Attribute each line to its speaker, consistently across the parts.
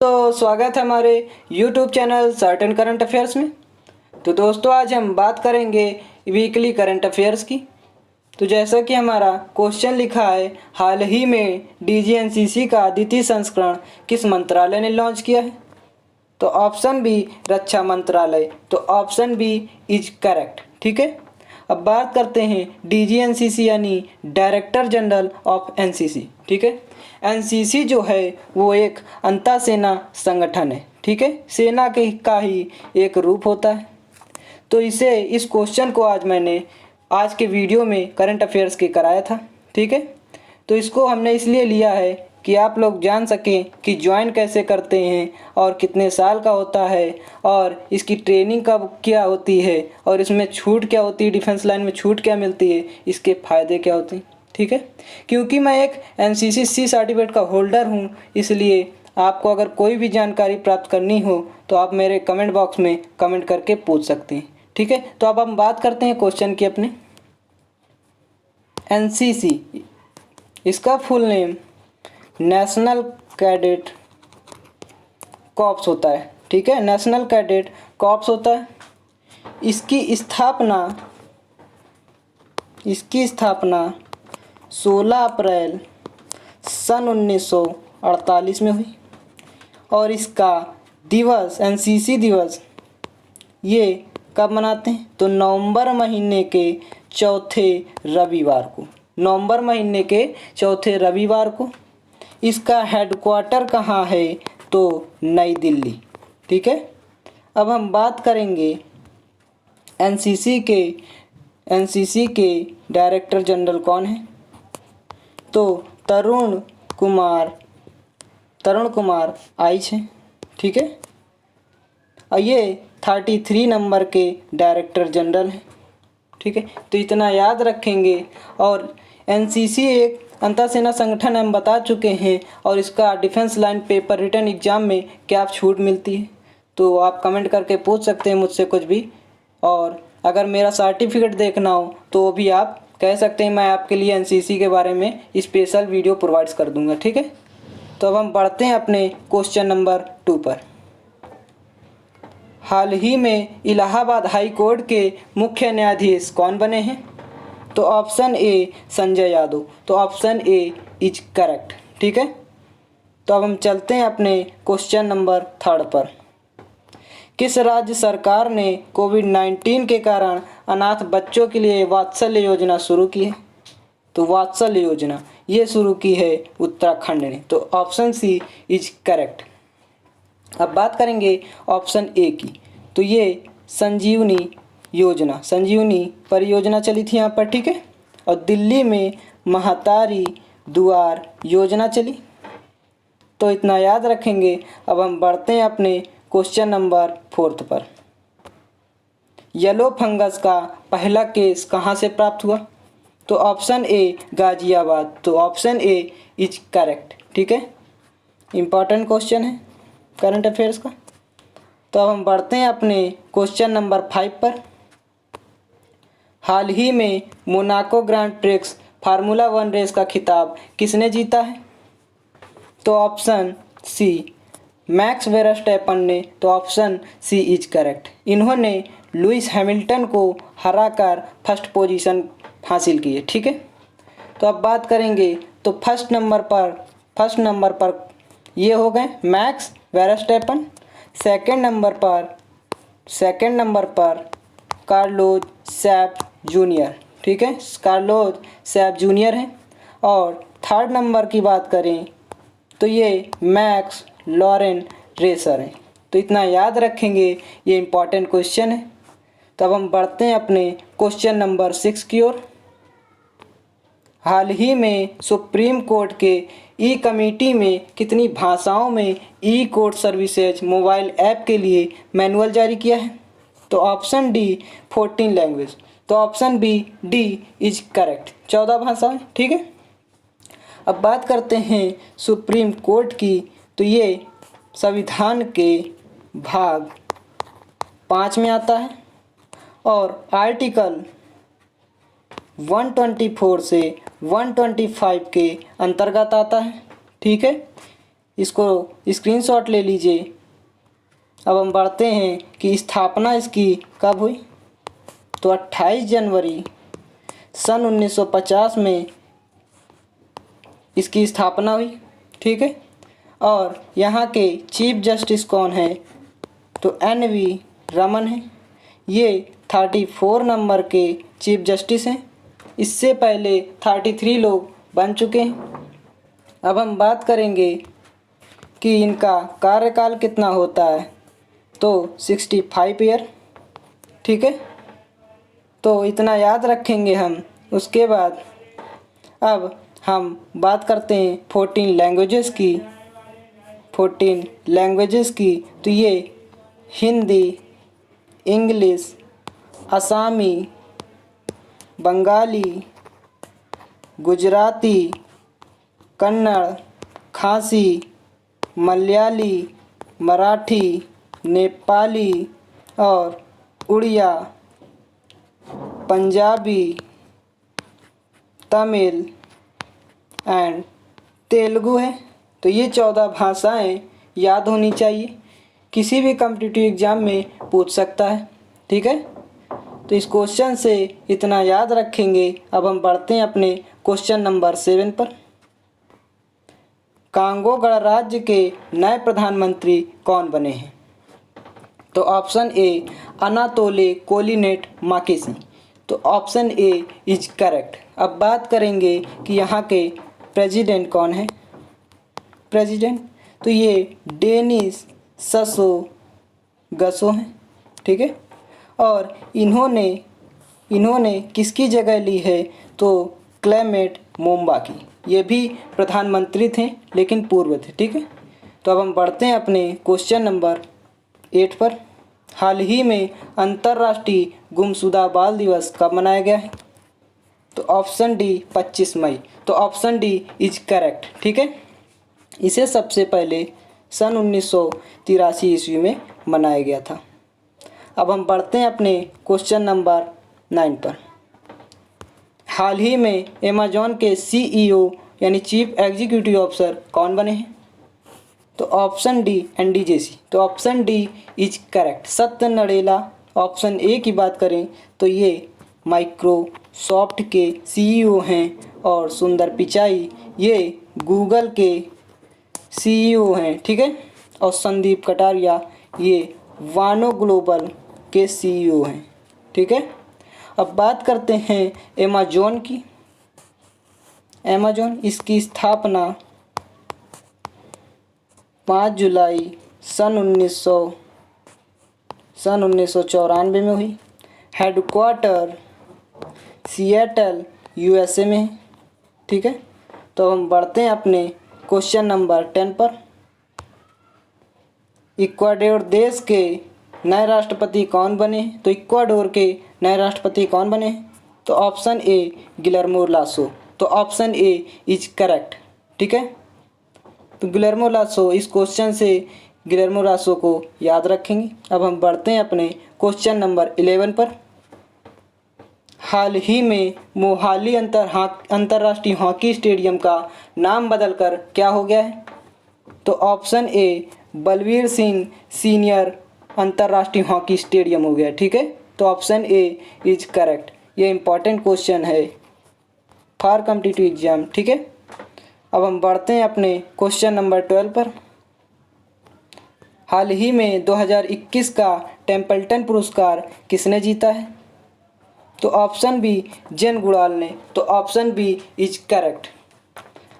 Speaker 1: तो स्वागत है हमारे YouTube channel certain current affairs में। तो दोस्तों आज हम बात करेंगे वीकली करंट अफेयर्स की। तो जैसा कि हमारा क्वेश्चन लिखा है, हाल ही में DGNCC का द्वितीय संस्करण किस मंत्रालय ने लॉन्च किया है? तो ऑप्शन बी रक्षा मंत्रालय। तो ऑप्शन बी इज करेक्ट। ठीक है, अब बात करते हैं DGNCC यानी डायरेक्टर जनरल ऑफ NCC। ठीक है, NCC जो है वो एक अंतर सेना संगठन है। ठीक है, सेना के का ही एक रूप होता है। तो इस क्वेश्चन को आज मैंने आज के वीडियो में करंट अफेयर्स के कराया था। ठीक है, तो इसको हमने इसलिए लिया है कि आप लोग जान सकें कि ज्वाइन कैसे करते हैं और कितने साल का होता है और इसकी ट्रेनिंग कब क्या होती है और इसमें छूट क्या होती है, डिफेंस लाइन में छूट क्या मिलती है, इसके फ़ायदे क्या होते हैं। ठीक है, क्योंकि मैं एक NCC C सर्टिफिकेट का होल्डर हूँ, इसलिए आपको अगर कोई भी जानकारी प्राप्त करनी हो तो आप मेरे कमेंट बॉक्स में कमेंट करके पूछ सकते हैं। ठीक है, तो अब हम बात करते हैं क्वेश्चन की अपने। NCC इसका full name national cadet corps होता है। ठीक है, नेशनल कैडेट कॉर्प्स होता है। इसकी स्थापना 16 अप्रैल सन 1948 में हुई और इसका दिवस NCC दिवस ये कब मनाते हैं? तो नवंबर महीने के चौथे रविवार को। नवंबर महीने के चौथे रविवार को। इसका हेडक्वार्टर कहाँ है? तो नई दिल्ली। ठीक है, अब हम बात करेंगे NCC के डायरेक्टर जनरल कौन है? तो तरुण कुमार आइच हैं। ठीक है, और ये 33 नंबर के डायरेक्टर जनरल हैं। ठीक है, तो इतना याद रखेंगे। और NCC एक अंतर सेना संगठन हम बता चुके हैं और इसका defence line paper return exam में क्या छूट मिलती है, तो आप कमेंट करके पूछ सकते हैं मुझसे कुछ भी। और अगर मेरा सर्टिफिकेट देखना हो तो वो भी आप कह सकते हैं, मैं आपके लिए NCC के बारे में स्पेशल वीडियो प्रोवाइड्स कर दूंगा। ठीक है, तो अब हम बढ़ते हैं अपने क्वेश्चन नंबर 2 पर। हाल ही में इलाहाबाद हाई कोर्ट के मुख्य न्यायाधीश कौन बने हैं? तो ऑप्शन ए संजय यादव। तो ऑप्शन ए इज करेक्ट। ठीक है, तो अब हम चलते हैं अपने क्वेश्चन नंबर 3 पर। किस राज्य सरकार ने कोविड-19 के कारण अनाथ बच्चों के लिए वात्सल्य योजना शुरू की है? तो वात्सल्य योजना ये शुरू की है उत्तराखंड ने। तो ऑप्शन सी इज करेक्ट। अब बात करेंगे ऑप्शन ए की। तो ये संजीवनी परियोजना चली थी यहाँ पर। ठीक है, और दिल्ली में महतारी दुआर योजना चली। तो इतना याद रखेंगे। अब हम बढ़ते हैं अपने क्वेश्चन नंबर 4 पर। येलो फंगस का पहला केस कहाँ से प्राप्त हुआ? तो ऑप्शन ए गाजियाबाद। तो ऑप्शन ए इज करेक्ट। ठीक है, इम्पॉर्टेंट क्वेश्चन है करंट अफेयर्स का। तो अब हम बढ़ते हैं अपने क्वेश्चन नंबर 5 पर। हाल ही में Monaco Grand Prix formula 1 race का खिताब किसने जीता है? तो ऑप्शन सी मैक्स वेरस्टैपन ने। तो ऑप्शन सी इज करेक्ट। इन्होंने लुइस हैमिल्टन को हराकर फर्स्ट पोजीशन हासिल की है। ठीक है, तो अब बात करेंगे। तो फर्स्ट नंबर पर ये हो गए मैक्स वेरस्टैपन। सेकंड नंबर पर कार्लोस सैफ जूनियर। ठीक है, कार्लोस सैफ जूनियर है। और थर्ड नंबर की बात करें तो ये मैक्स लॉरेन रेसर हैं। तो इतना याद रखेंगे, ये इम्पॉर्टेंट क्वेश्चन है। तो अब हम बढ़ते हैं अपने क्वेश्चन नंबर 6 की ओर। हाल ही में सुप्रीम कोर्ट के ई कमेटी में कितनी भाषाओं में e court services mobile app के लिए मैनुअल जारी किया है? तो ऑप्शन डी 14 लैंग्वेज। तो option B D is correct, 14 भाषाएं। ठीक है, अब बात करते हैं सुप्रीम कोर्ट की। तो ये संविधान के भाग 5 में आता है और आर्टिकल 124 से 125 के अंतर्गत आता है। ठीक है, इसको स्क्रीनशॉट ले लीजिए। अब हम बढ़ते हैं कि स्थापना इसकी कब हुई। तो 28 जनवरी सन 1950 में इसकी स्थापना हुई। ठीक है। और यहाँ के चीफ जस्टिस कौन है? तो NV रमन है। ये 34 नंबर के चीफ जस्टिस हैं। इससे पहले 33 लोग बन चुके हैं। अब हम बात करेंगे कि इनका कार्यकाल कितना होता है। तो 65 ईयर। ठीक है। तो इतना याद रखेंगे हम। उसके बाद अब हम बात करते हैं 14 लैंग्वेजेस की। 14 लैंग्वेजेस की तो ये हिंदी, इंग्लिश, असमी, बंगाली, गुजराती, कन्नड़, खासी, मलयाली, मराठी, नेपाली और उड़िया, पंजाबी, तमिल एंड तेलुगु है। तो ये 14 भाषाएं याद होनी चाहिए। किसी भी कॉम्पिटिटिव एग्ज़ाम में पूछ सकता है। ठीक है। तो इस क्वेश्चन से इतना याद रखेंगे। अब हम बढ़ते हैं अपने क्वेश्चन नंबर 7 पर। कांगो गणराज्य के नए प्रधानमंत्री कौन बने हैं? तो ऑप्शन ए अनातोले कोलिनेट माकेसी। तो ऑप्शन ए इज करेक्ट। अब बात करेंगे कि यहाँ के प्रेसिडेंट कौन है। प्रेसिडेंट तो ये डेनिस ससो गसो हैं। ठीक है। और इन्होंने किसकी जगह ली है? तो क्लेमेट मोम्बा की। ये भी प्रधानमंत्री थे लेकिन पूर्व थे। ठीक है। तो अब हम बढ़ते हैं अपने क्वेश्चन नंबर 8 पर। हाल ही में अंतर्राष्ट्रीय गुमशुदा बाल दिवस कब मनाया गया है? तो ऑप्शन डी 25 मई। तो ऑप्शन डी इज करेक्ट। ठीक है। इसे सबसे पहले सन 1983 ईस्वी में मनाया गया था। अब हम बढ़ते हैं अपने क्वेश्चन नंबर 9 पर। हाल ही में अमेज़न के CEO यानी चीफ एग्जीक्यूटिव ऑफिसर कौन बने हैं? तो ऑप्शन डी NDJC। तो ऑप्शन डी इज करेक्ट, सत्य नडेला। ऑप्शन ए की बात करें तो ये माइक्रोसॉफ्ट के CEO हैं और सुंदर पिचाई ये गूगल के CEO हैं। ठीक है। और संदीप कटारिया ये वानो ग्लोबल के CEO हैं। ठीक है। अब बात करते हैं अमेज़न की। अमेज़न इसकी स्थापना 5 जुलाई सन 1994 में हुई। हेडक्वार्टर सिएटल USA में है। ठीक है। तो हम बढ़ते हैं अपने क्वेश्चन नंबर 10 पर। इक्वाडोर देश के नए राष्ट्रपति कौन बने? तो इक्वाडोर के नए राष्ट्रपति कौन बने? तो ऑप्शन ए गिलर्मो लासो। तो ऑप्शन ए इज करेक्ट। ठीक है। तो गिलर्मो लासो, इस क्वेश्चन से गिलर्मो लासो को याद रखेंगे। अब हम बढ़ते हैं अपने क्वेश्चन नंबर 11 पर। हाल ही में मोहाली अंतर्राष्ट्रीय हॉकी स्टेडियम का नाम बदलकर क्या हो गया है? तो option A Balbir Singh senior अंतर्राष्ट्रीय हॉकी स्टेडियम हो गया। ठीक है। तो ऑप्शन ए इज करेक्ट। ये इंपॉर्टेंट क्वेश्चन है फॉर कॉम्पिटिटिव एग्जाम। ठीक है। अब हम बढ़ते हैं अपने क्वेश्चन नंबर 12 पर। हाल ही में 2021 का टेम्पल्टन पुरस्कार किसने जीता है? तो ऑप्शन बी जेन गुड़ाल ने। तो ऑप्शन बी इज करेक्ट।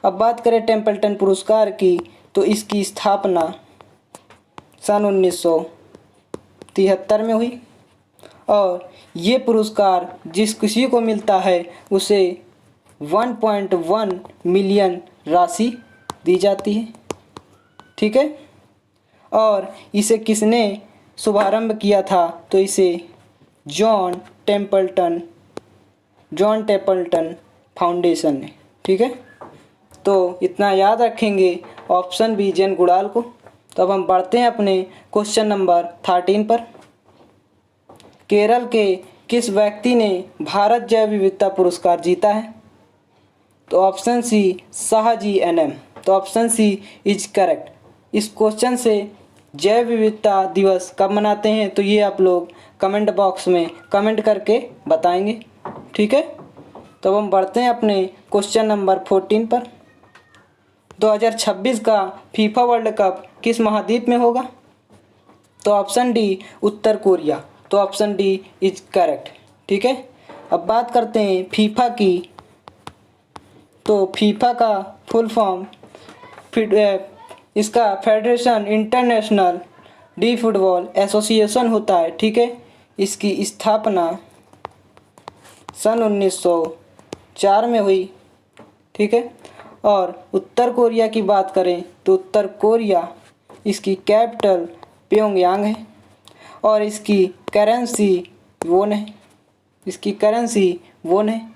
Speaker 1: अब बात करें टेम्पल्टन पुरस्कार की तो इसकी स्थापना सन 1973 में हुई और ये पुरस्कार जिस किसी को मिलता है उसे 1.1 मिलियन राशि दी जाती है। ठीक है। और इसे किसने शुभारंभ किया था? तो इसे जॉन टेम्पल्टन फाउंडेशन ने। ठीक है। तो इतना याद रखेंगे ऑप्शन बी जेन गुड़ाल को। तो अब हम बढ़ते हैं अपने क्वेश्चन नंबर 13 पर। केरल के किस व्यक्ति ने भारत जैव विविधता पुरस्कार जीता है? तो ऑप्शन सी शाहजी NM। तो ऑप्शन सी इज करेक्ट। इस क्वेश्चन से जैव विविधता दिवस कब मनाते हैं तो ये आप लोग कमेंट बॉक्स में कमेंट करके बताएंगे, ठीक है। तो हम बढ़ते हैं अपने क्वेश्चन नंबर 14 पर। 2026 का फीफा वर्ल्ड कप किस महाद्वीप में होगा? तो ऑप्शन डी उत्तर कोरिया, तो ऑप्शन डी इज करेक्ट, ठीक है। अब बात करते हैं फीफा की। तो फीफा का फुल फॉर्म इसका federation international D football association होता है, ठीक है। इसकी स्थापना सन 1904 में हुई, ठीक है। और उत्तर कोरिया की बात करें तो उत्तर कोरिया इसकी कैपिटल प्योंगयांग है और इसकी करेंसी वोन है, इसकी करेंसी वोन है।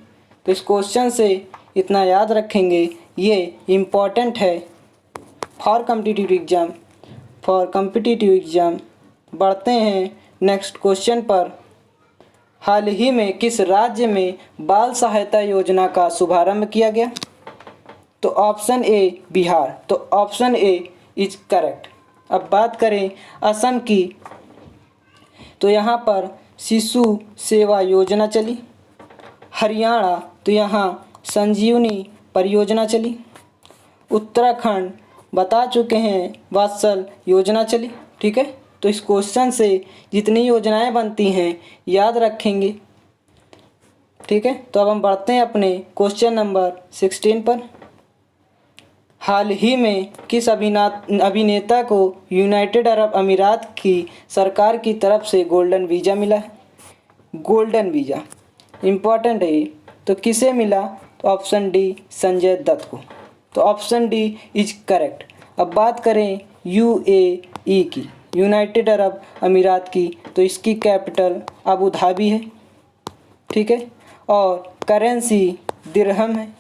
Speaker 1: तो इस क्वेश्चन से इतना याद रखेंगे, ये इम्पॉर्टेंट है फॉर कॉम्पिटिटिव एग्ज़ाम। बढ़ते हैं नेक्स्ट क्वेश्चन पर। हाल ही में किस राज्य में बाल सहायता योजना का शुभारंभ किया गया? तो ऑप्शन ए बिहार, तो ऑप्शन ए इज करेक्ट। अब बात करें असम की, तो यहाँ पर शिशु सेवा योजना चली। हरियाणा, तो यहाँ संजीवनी परियोजना चली। उत्तराखंड बता चुके हैं, वात्सल योजना चली, ठीक है। तो इस क्वेश्चन से जितनी योजनाएं बनती हैं याद रखेंगे, ठीक है। तो अब हम बढ़ते हैं अपने क्वेश्चन नंबर 16 पर। हाल ही में किस अभिनेता को यूनाइटेड अरब अमीरात की सरकार की तरफ से गोल्डन वीज़ा मिला है? गोल्डन वीज़ा इम्पॉर्टेंट है ये। तो किसे मिला? तो ऑप्शन डी संजय दत्त को, तो ऑप्शन डी इज करेक्ट। अब बात करें यूएई की, यूनाइटेड अरब अमीरात की, तो इसकी कैपिटल अबू धाबी है, ठीक है। और करेंसी दिरहम है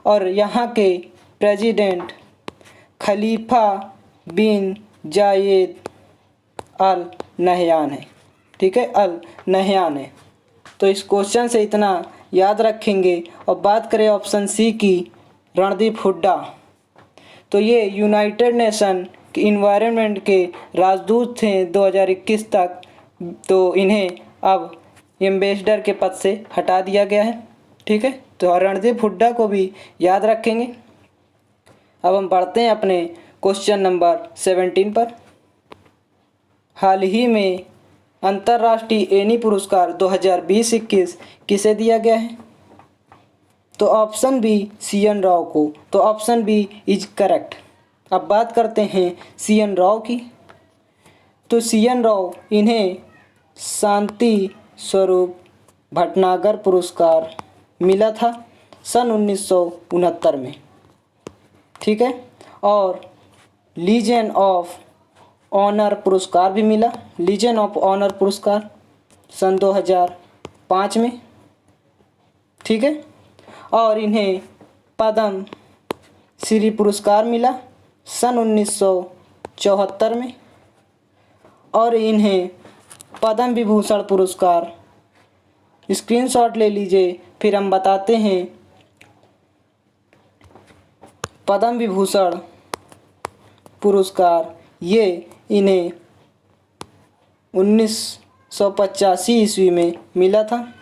Speaker 1: और यहाँ के प्रेसिडेंट खलीफा बिन जायद अल नहयान है, ठीक है, अल नहयान है। तो इस क्वेश्चन से इतना याद रखेंगे। और बात करें ऑप्शन सी की, रणदीप हुड्डा, तो ये यूनाइटेड नेशन के इन्वायरमेंट के राजदूत थे 2021 तक। तो इन्हें अब एम्बेसडर के पद से हटा दिया गया है, ठीक है। तो रणदीप हुड्डा को भी याद रखेंगे। अब हम बढ़ते हैं अपने क्वेश्चन नंबर 17 पर। हाल ही में अंतर्राष्ट्रीय एनी पुरस्कार 2020-21 किसे दिया गया है? तो ऑप्शन बी CN राव को, तो ऑप्शन बी इज करेक्ट। अब बात करते हैं CN राव की। तो CN राव इन्हें शांति स्वरूप भटनागर पुरस्कार मिला था सन 1969 में, ठीक है। और लीजन ऑफ ऑनर पुरस्कार भी मिला, लीजन ऑफ ऑनर पुरस्कार सन 2005 में, ठीक है। और इन्हें पद्म श्री पुरस्कार मिला सन 1974 में। और इन्हें पद्म विभूषण पुरस्कार, स्क्रीनशॉट ले लीजिए फिर हम बताते हैं। पद्म विभूषण पुरस्कार ये इन्हें 1985 ईस्वी में मिला था।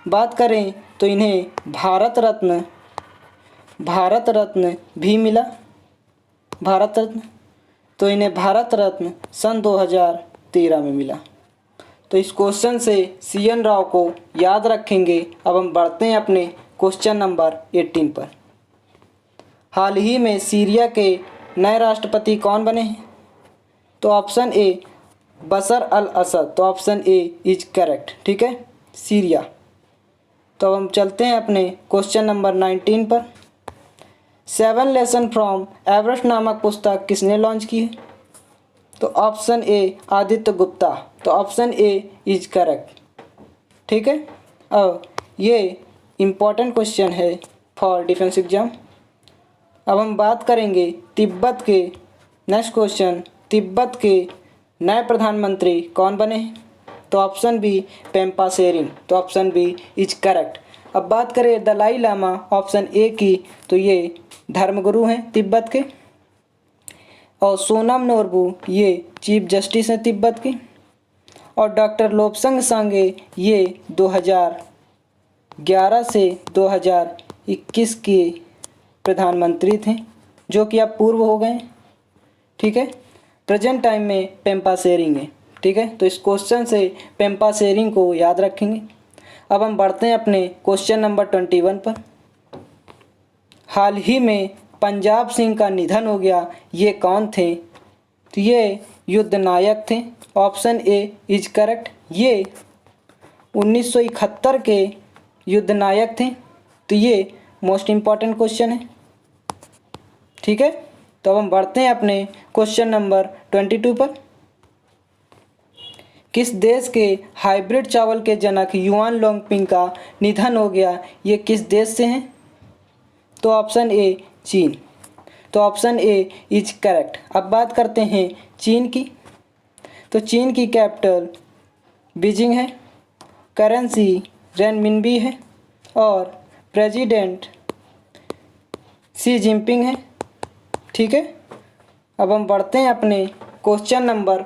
Speaker 1: बात करें तो इन्हें भारत रत्न भी मिला, भारत रत्न, तो इन्हें भारत रत्न सन 2013 में मिला। तो इस क्वेश्चन से CN राव को याद रखेंगे। अब हम बढ़ते हैं अपने क्वेश्चन नंबर 18 पर। हाल ही में सीरिया के नए राष्ट्रपति कौन बने हैं? तो ऑप्शन ए बशर अल असद, तो ऑप्शन ए इज करेक्ट, ठीक है, सीरिया। तो अब हम चलते हैं अपने क्वेश्चन नंबर 19 पर। 7 लेसन फ्रॉम एवरेस्ट नामक पुस्तक किसने लॉन्च की है? तो ऑप्शन ए आदित्य गुप्ता, तो ऑप्शन ए इज करेक्ट, ठीक है। अब ये इम्पॉर्टेंट क्वेश्चन है फॉर डिफेंस एग्जाम। अब हम बात करेंगे तिब्बत के, नेक्स्ट क्वेश्चन, तिब्बत के नए प्रधानमंत्री कौन बने हैं? तो ऑप्शन बी पेम्पा सेरिंग, तो ऑप्शन बी इज करेक्ट। अब बात करें दलाई लामा ऑप्शन ए की, तो ये धर्मगुरु हैं तिब्बत के। और सोनम नोरबू ये चीफ जस्टिस हैं तिब्बत के। और डॉक्टर लोब्संग सांगे ये 2011 से 2021 के प्रधानमंत्री थे, जो कि अब पूर्व हो गए। ठीक है, प्रेजेंट टाइम में पेम्पा शेरिंग है। ठीक है, तो इस क्वेश्चन से पेम्पा शेरिंग को याद रखेंगे। अब हम बढ़ते हैं अपने क्वेश्चन नंबर 21 पर। हाल ही में पंजाब सिंह का निधन हो गया, ये कौन थे? तो ये युद्ध नायक थे। Option A is correct. ये 1971 के युद्ध नायक थे। तो ये मोस्ट इम्पॉर्टेंट क्वेश्चन है। ठीक है, तो अब हम बढ़ते हैं अपने क्वेश्चन नंबर 22 पर। किस देश के हाइब्रिड चावल के जनक युआन लोंगपिंग का निधन हो गया, ये किस देश से हैं? तो ऑप्शन ए चीन। तो ऑप्शन ए इज करेक्ट। अब बात करते हैं चीन की। तो चीन की कैपिटल बीजिंग है, करेंसी रेनमिनबी है और प्रेसिडेंट शी जिनपिंग है। ठीक है, अब हम बढ़ते हैं अपने क्वेश्चन नंबर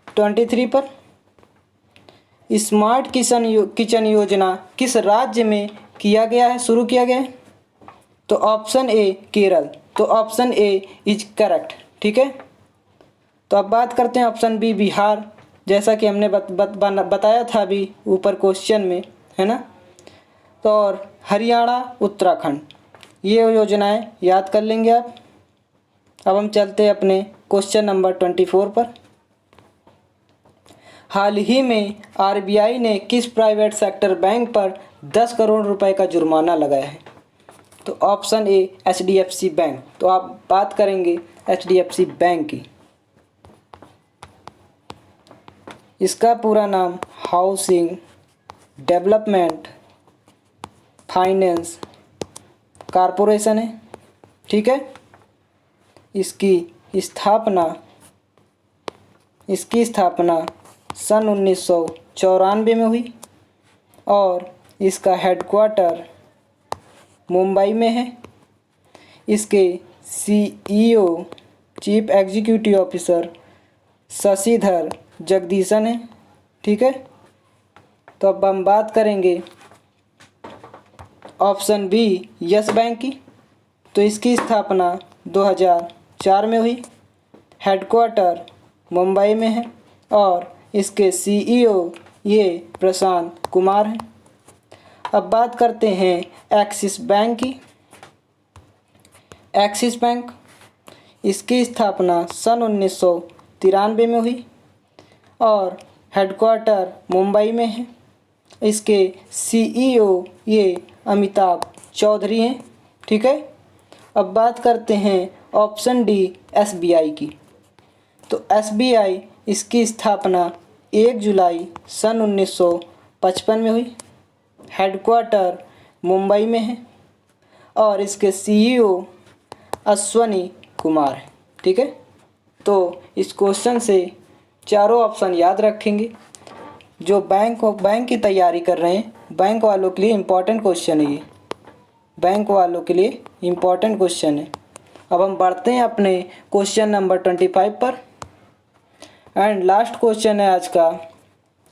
Speaker 1: 23 पर। स्मार्ट किचन योजना किस राज्य में किया गया है, शुरू किया गया है? तो ऑप्शन ए केरल। तो ऑप्शन ए इज करेक्ट। ठीक है, तो अब बात करते हैं ऑप्शन बी बिहार, जैसा कि हमने बताया था अभी ऊपर क्वेश्चन में, है ना। तो और हरियाणा उत्तराखंड, ये योजनाएं याद कर लेंगे आप। अब हम चलते हैं अपने क्वेश्चन नंबर 24 पर। हाल ही में आरबीआई ने किस प्राइवेट सेक्टर बैंक पर 10 करोड़ रुपए का जुर्माना लगाया है? तो ऑप्शन ए एचडीएफसी बैंक। तो आप बात करेंगे एचडीएफसी बैंक की। इसका पूरा नाम हाउसिंग डेवलपमेंट फाइनेंस कॉरपोरेशन है। ठीक है, इसकी स्थापना सन 1994 में हुई और इसका हेडक्वार्टर मुंबई में है। इसके CEO chief executive officer Shashidhar Jagdishan है। ठीक है, तो अब हम बात करेंगे ऑप्शन बी यस बैंक की। तो इसकी स्थापना 2004 में हुई, हेडक्वार्टर मुंबई में है और इसके सीईओ ये प्रशांत कुमार हैं। अब बात करते हैं एक्सिस बैंक की। एक्सिस बैंक, इसकी स्थापना सन 1993 में हुई और हेडक्वार्टर मुंबई में है। इसके सीईओ ये अमिताभ चौधरी हैं। ठीक है, अब बात करते हैं ऑप्शन डी एसबीआई की। तो एसबीआई, इसकी स्थापना 1 जुलाई सन 1955 में हुई, हेडक्वार्टर मुंबई में है और इसके सीईओ अश्वनी कुमार है। ठीक है, तो इस क्वेश्चन से चारों ऑप्शन याद रखेंगे। जो बैंक की तैयारी कर रहे हैं, बैंक वालों के लिए इम्पोर्टेंट क्वेश्चन है ये, बैंक वालों के लिए इम्पोर्टेंट क्वेश्चन है। अब हम बढ़ते हैं अपने क्वेश्चन नंबर 25 पर एंड लास्ट क्वेश्चन है आज का।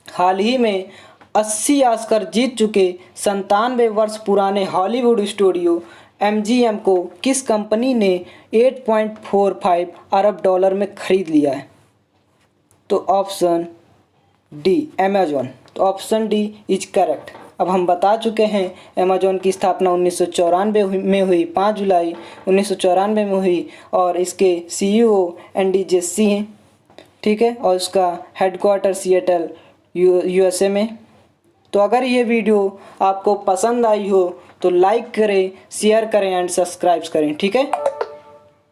Speaker 1: हाल ही में 80 ऑस्कर जीत चुके 97 वर्ष पुराने हॉलीवुड स्टूडियो MGM को किस कंपनी ने 8.45 अरब डॉलर में खरीद लिया है? तो ऑप्शन डी अमेजॉन। तो ऑप्शन डी इज करेक्ट। अब हम बता चुके हैं अमेजॉन की स्थापना 1994 में हुई, 5 जुलाई 1994 में हुई और इसके सीईओ एंडी जेसी हैं। ठीक है, और इसका हेडक्वार्टर सिएटल यूएसए में। तो अगर ये वीडियो आपको पसंद आई हो तो लाइक करें, शेयर करें एंड सब्सक्राइब करें। ठीक है,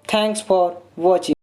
Speaker 1: थैंक्स फॉर वॉचिंग।